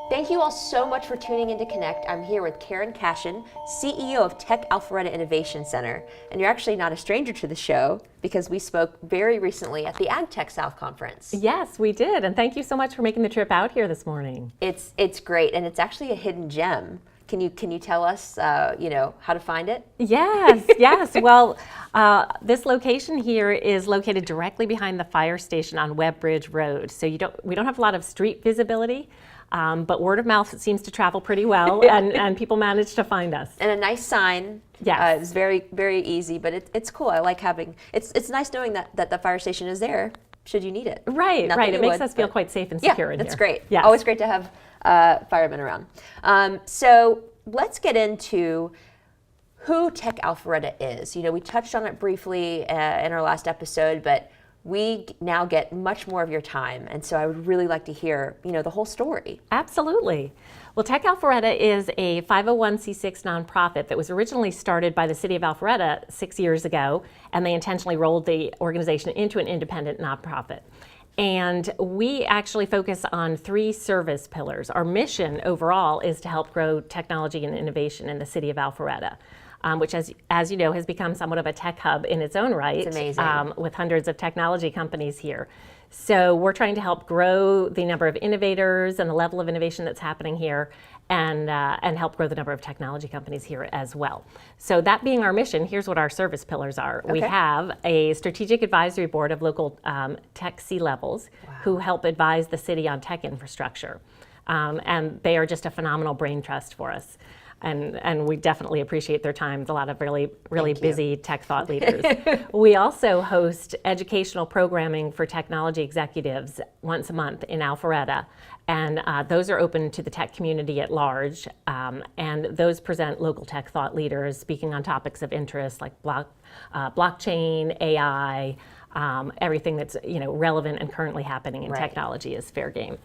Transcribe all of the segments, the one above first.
Thank you all so much for tuning in to Connect. I'm here with Cashion, CEO of Tech Alpharetta Innovation Center. And you're actually not a stranger to the show because we spoke very recently at the AgTech South Conference. Yes, we did. And thank you so much for making the trip out here this morning. It's great, and it's actually a hidden gem. Can you tell us, how to find it? Yes, yes. Well, this location here is located directly behind the fire station on Webb Bridge Road. So we don't have a lot of street visibility, but word of mouth seems to travel pretty well, and people manage to find us. And a nice sign. Yes. It's very, very easy, but it's cool. I like having, it's nice knowing that the fire station is there should you need it. Right, right. It makes us feel quite safe and secure in here. That's great. Yes. Always great to have firemen around. So let's get into who Tech Alpharetta is. We touched on it briefly in our last episode, but we now get much more of your time. And so I would really like to hear, the whole story. Absolutely. Well, Tech Alpharetta is a 501c6 nonprofit that was originally started by the city of Alpharetta 6 years ago, and they intentionally rolled the organization into an independent nonprofit. And we actually focus on 3 service pillars. Our mission overall is to help grow technology and innovation in the city of Alpharetta, which, as you know, has become somewhat of a tech hub in its own right. It's amazing. With hundreds of technology companies here. So we're trying to help grow the number of innovators and the level of innovation that's happening here, and help grow the number of technology companies here as well. So that being our mission, here's what our service pillars are. Okay. We have a strategic advisory board of local tech C-levels who help advise the city on tech infrastructure. And they are just a phenomenal brain trust for us. And we definitely appreciate their time. There's a lot of really busy tech thought leaders. We also host educational programming for technology executives once a month in Alpharetta. And those are open to the tech community at large. And those present local tech thought leaders speaking on topics of interest like blockchain, AI, everything that's relevant and currently happening in technology is fair game.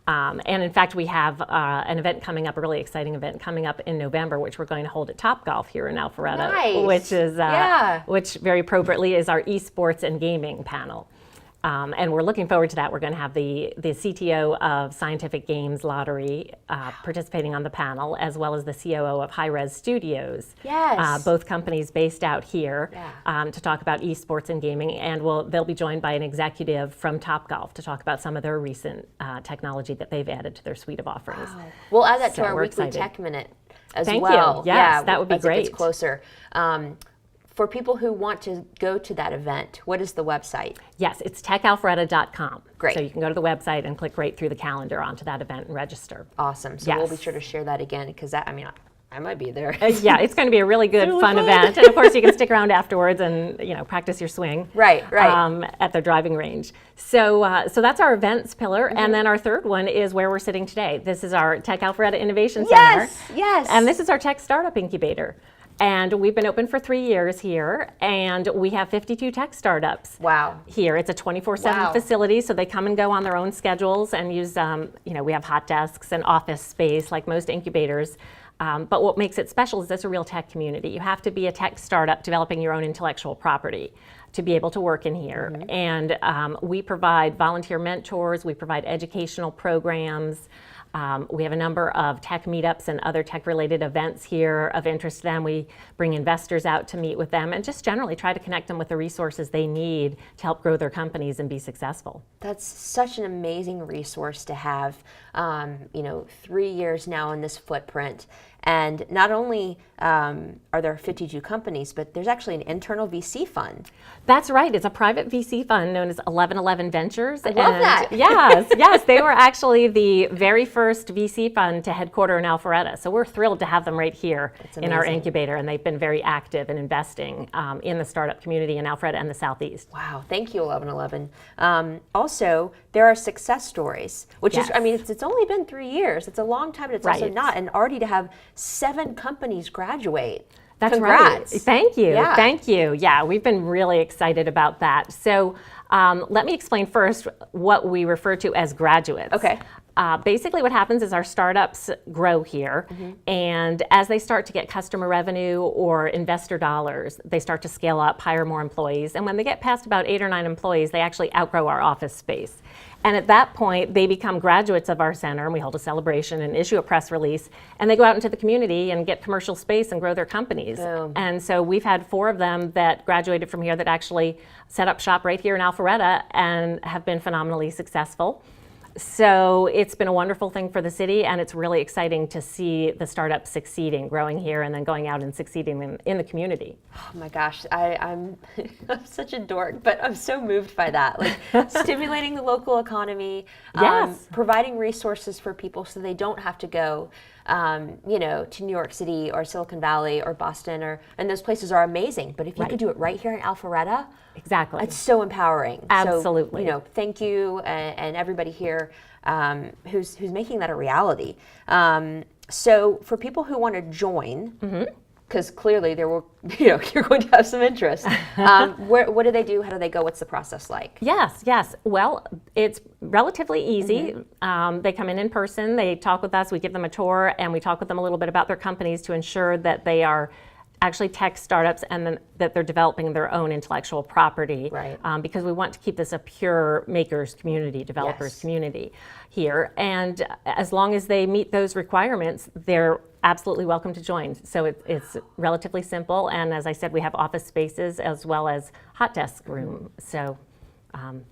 And in fact, we have an event coming up, a really exciting event coming up in November, which we're going to hold at Topgolf here in Alpharetta, nice. Which is which very appropriately is our esports and gaming panel. And we're looking forward to that. We're going to have the CTO of Scientific Games Lottery participating on the panel, as well as the COO of High Res Studios. Yes. Both companies based out here to talk about esports and gaming. And they'll be joined by an executive from Topgolf to talk about some of their recent technology that they've added to their suite of offerings. Wow. We'll add that to our weekly excited. Tech Minute as Thank well. you. Yes, that would be as great. It gets closer. For people who want to go to that event, what is the website? Yes, it's techalpharetta.com. Great. So you can go to the website and click right through the calendar onto that event and register. Awesome. So we'll be sure to share that again, because I might be there. Yeah, it's going to be a really good, fun event. And of course, you can stick around afterwards and practice your swing. Right. At the driving range. So that's our events pillar. Mm-hmm. And then our third one is where we're sitting today. This is our Tech Alpharetta Innovation Center. Yes. And this is our tech startup incubator. And we've been open for 3 years here, and we have 52 tech startups. Wow. Here. It's a 24/7 facility, so they come and go on their own schedules and use, we have hot desks and office space like most incubators. But what makes it special is it's a real tech community. You have to be a tech startup developing your own intellectual property to be able to work in here. Mm-hmm. And we provide volunteer mentors, we provide educational programs. We have a number of tech meetups and other tech-related events here of interest to them. We bring investors out to meet with them and just generally try to connect them with the resources they need to help grow their companies and be successful. That's such an amazing resource to have. 3 years now in this footprint. And not only are there 52 companies, but there's actually an internal VC fund. That's right. It's a private VC fund known as 1111 Ventures. I love that. Yes. They were actually the very first VC fund to headquarter in Alpharetta. So we're thrilled to have them right here in our incubator. And they've been very active in investing in the startup community in Alpharetta and the Southeast. Wow. Thank you, 1111. Also, there are success stories, which is, it's only been 3 years. It's a long time, but it's also not. And already to have 7 companies graduate. That's Congrats. right. Thank you. Yeah. Thank you. Yeah, we've been really excited about that. So let me explain first what we refer to as graduates. Okay. Basically what happens is our startups grow here, and as they start to get customer revenue or investor dollars, they start to scale up, hire more employees, and when they get past about 8 or 9 employees, they actually outgrow our office space. And at that point, they become graduates of our center, and we hold a celebration and issue a press release, and they go out into the community and get commercial space and grow their companies. Boom. And so we've had 4 of them that graduated from here that actually set up shop right here in Alpharetta and have been phenomenally successful. So it's been a wonderful thing for the city, and it's really exciting to see the startups succeeding, growing here, and then going out and succeeding in the community. Oh my gosh, I'm I'm such a dork, but I'm so moved by that. Like stimulating the local economy, Yes. providing resources for people so they don't have to go, to New York City or Silicon Valley or Boston, and those places are amazing. But if you could do it right here in Alpharetta, Exactly. it's so empowering. Absolutely. So, thank you and everybody here who's making that a reality. So for people who want to join, because clearly there will, you're going to have some interest. What do they do? How do they go? What's the process like? Yes. Well, it's relatively easy. They come in person, they talk with us, we give them a tour, and we talk with them a little bit about their companies to ensure that they are actually tech startups and then that they're developing their own intellectual property. Right. Because we want to keep this a pure makers community, developers Yes. community here. And as long as they meet those requirements, they're absolutely welcome to join. So it's relatively simple. And as I said, we have office spaces as well as hot desk room. So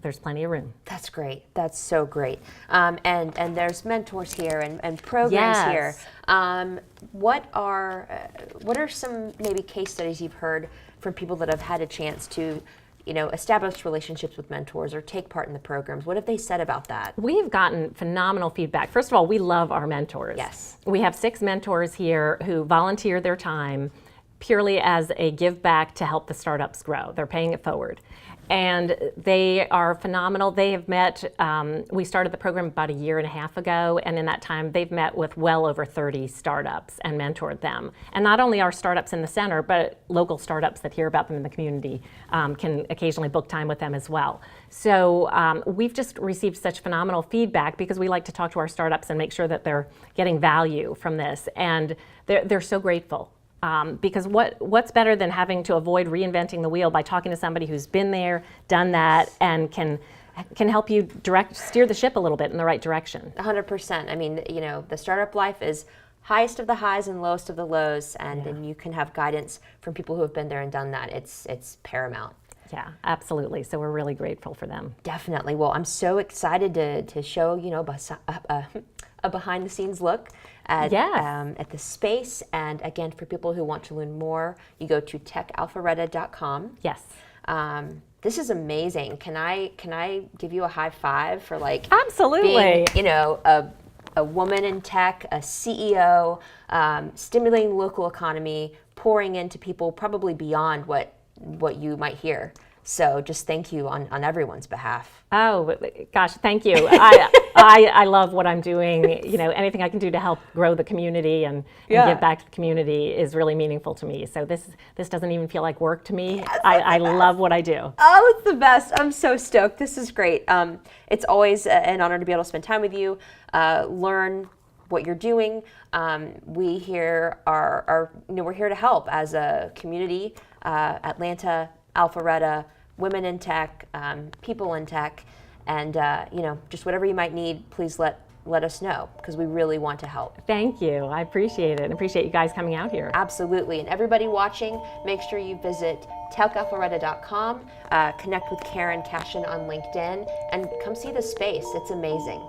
there's plenty of room. That's great. That's so great. And there's mentors here and programs Yes. here. What are some maybe case studies you've heard from people that have had a chance to, establish relationships with mentors or take part in the programs? What have they said about that? We've gotten phenomenal feedback. First of all, we love our mentors. Yes. We have 6 mentors here who volunteer their time purely as a give back to help the startups grow. They're paying it forward. And they are phenomenal. They have met, we started the program about 1.5 years ago, and in that time they've met with well over 30 startups and mentored them. And not only our startups in the center, but local startups that hear about them in the community can occasionally book time with them as well. So we've just received such phenomenal feedback because we like to talk to our startups and make sure that they're getting value from this. And they're so grateful. Because what's better than having to avoid reinventing the wheel by talking to somebody who's been there, done that, and can help you steer the ship a little bit in the right direction. 100%. I mean, the startup life is highest of the highs and lowest of the lows, and you can have guidance from people who have been there and done that. It's paramount. Yeah, absolutely. So we're really grateful for them. Definitely. Well, I'm so excited to show, a behind-the-scenes look at the space. And again, for people who want to learn more, you go to techalpharetta.com. Yes. This is amazing. Can I give you a high five for Absolutely. being, a woman in tech, a CEO, stimulating the local economy, pouring into people probably beyond what you might hear. So just thank you on everyone's behalf. Oh, gosh, thank you. I love what I'm doing. Anything I can do to help grow the community and give back to the community is really meaningful to me. So this doesn't even feel like work to me. Yes, I love what I do. Oh, it's the best. I'm so stoked. This is great. It's always an honor to be able to spend time with you, learn what you're doing. We here we're here to help as a community, Atlanta, Alpharetta, women in tech, people in tech, and just whatever you might need, please let us know, because we really want to help. Thank you. I appreciate it. And appreciate you guys coming out here. Absolutely. And everybody watching, make sure you visit techalpharetta.com, connect with Karen Cashion on LinkedIn, and come see the space. It's amazing.